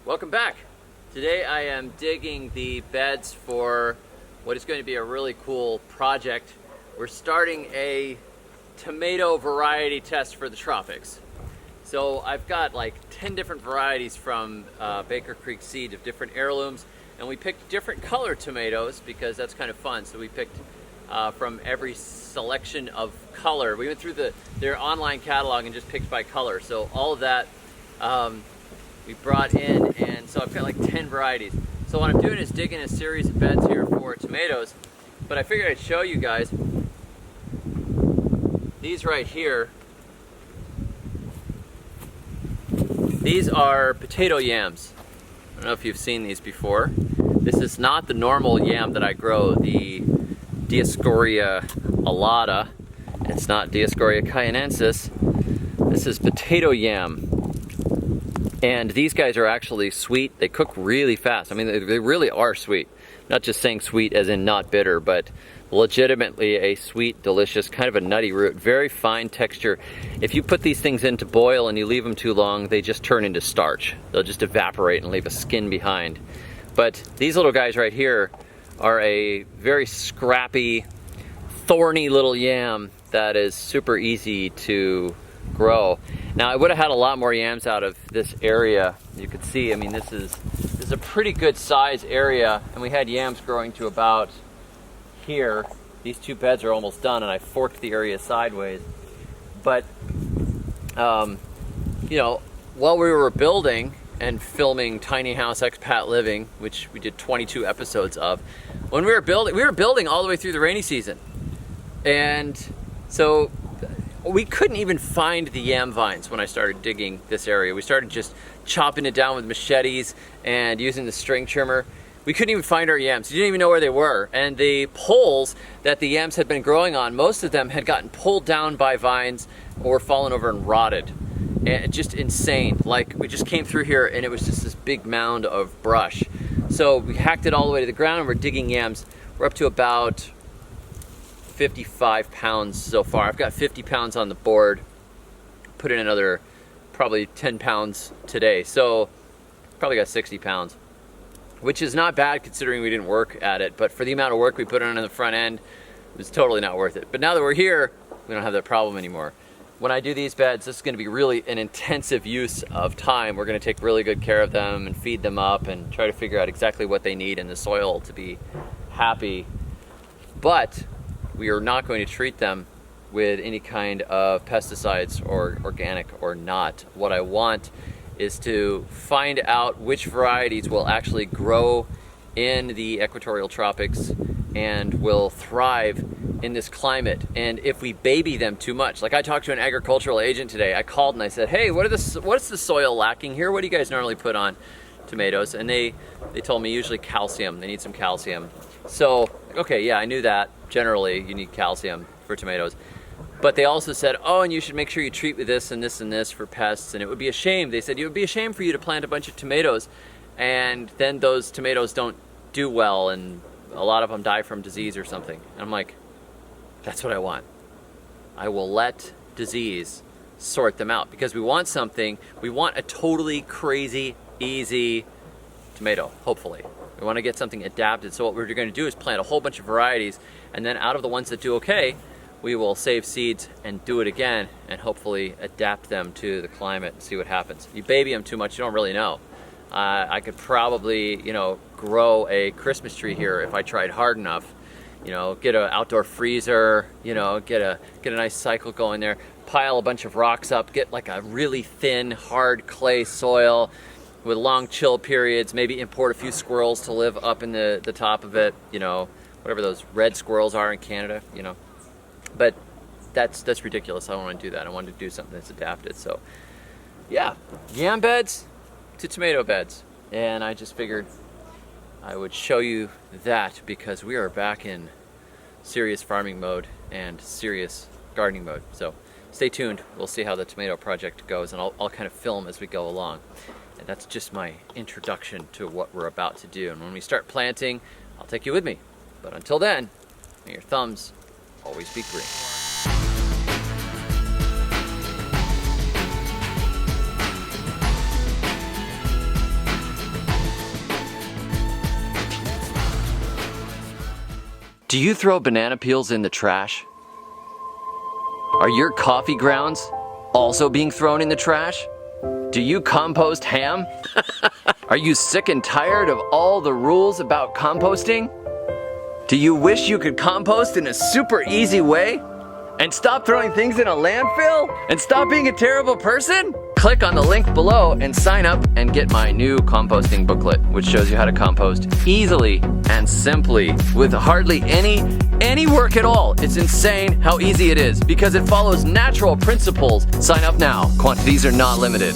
Welcome back. Today I am digging the beds for what is going to be a really cool project. We're starting a tomato variety test for the tropics. So I've got like 10 different varieties from Baker Creek Seed of different heirlooms, and we picked different color tomatoes because that's kind of fun. So we picked from every selection of color. We went through their online catalog and just picked by color. So all of that we brought in, and so I've got like 10 varieties. So what I'm doing is digging a series of beds here for tomatoes, but I figured I'd show you guys these right here. These are potato yams. I don't know if you've seen these before. This is not the normal yam that I grow, the Dioscorea alata. It's not Dioscorea cayennensis. This is potato yam. And these guys are actually sweet. They cook really fast. I mean, they really are sweet. Not just saying sweet as in not bitter, but legitimately a sweet, delicious, kind of a nutty root. Very fine texture. If you put these things in to boil and you leave them too long, they just turn into starch. They'll just evaporate and leave a skin behind. But these little guys right here are a very scrappy, thorny little yam that is super easy to grow. Now I would have had a lot more yams out of this area. You could see, I mean, this is a pretty good size area, and we had yams growing to about here. These two beds are almost done, and I forked the area sideways. But you know, while we were building and filming Tiny House Expat Living, which we did 22 episodes of, when we were building all the way through the rainy season, and so we couldn't even find the yam vines when I started digging this area. We started just chopping it down with machetes and using the string trimmer. We couldn't even find our yams. You didn't even know where they were. And the poles that the yams had been growing on, most of them had gotten pulled down by vines or fallen over and rotted. And just insane. Like, we just came through here and it was just this big mound of brush. So we hacked it all the way to the ground and we're digging yams. We're up to about 55 pounds so far. I've got 50 pounds on the board. Put in another probably 10 pounds today. So probably got 60 pounds, which is not bad considering we didn't work at it. But for the amount of work we put in the front end, it was totally not worth it. But now that we're here, we don't have that problem anymore. When I do these beds, this is going to be really an intensive use of time. We're going to take really good care of them and feed them up and try to figure out exactly what they need in the soil to be happy. But we are not going to treat them with any kind of pesticides, or organic or not. What I want is to find out which varieties will actually grow in the equatorial tropics and will thrive in this climate. And if we baby them too much, like I talked to an agricultural agent today, I called and I said, hey, what's the soil lacking here? What do you guys normally put on tomatoes? And they told me usually calcium. They need some calcium. So, okay, yeah, I knew that. Generally, you need calcium for tomatoes. But they also said, oh, and you should make sure you treat with this and this and this for pests. And it would be a shame. They said, it would be a shame for you to plant a bunch of tomatoes and then those tomatoes don't do well and a lot of them die from disease or something. And I'm like, that's what I want. I will let disease sort them out because we want something. We want a totally crazy, easy tomato, hopefully. We want to get something adapted. So what we're going to do is plant a whole bunch of varieties, and then out of the ones that do okay, we will save seeds and do it again and hopefully adapt them to the climate and see what happens. You baby them too much, you don't really know. I could probably, grow a Christmas tree here if I tried hard enough. Get an outdoor freezer, get a nice cycle going there, pile a bunch of rocks up, get like a really thin, hard clay soil with long chill periods, maybe import a few squirrels to live up in the top of it, whatever those red squirrels are in Canada, But that's ridiculous. I don't want to do that. I want to do something that's adapted. So yeah, yam beds to tomato beds. And I just figured I would show you that because we are back in serious farming mode and serious gardening mode. So stay tuned. We'll see how the tomato project goes, and I'll kind of film as we go along. And that's just my introduction to what we're about to do. And when we start planting, I'll take you with me. But until then, may your thumbs always be green. Do you throw banana peels in the trash? Are your coffee grounds also being thrown in the trash? Do you compost ham? Are you sick and tired of all the rules about composting? Do you wish you could compost in a super easy way? And stop throwing things in a landfill? And stop being a terrible person? Click on the link below and sign up and get my new composting booklet, which shows you how to compost easily and simply with hardly any work at all. It's insane how easy it is because it follows natural principles. Sign up now. Quantities are not limited.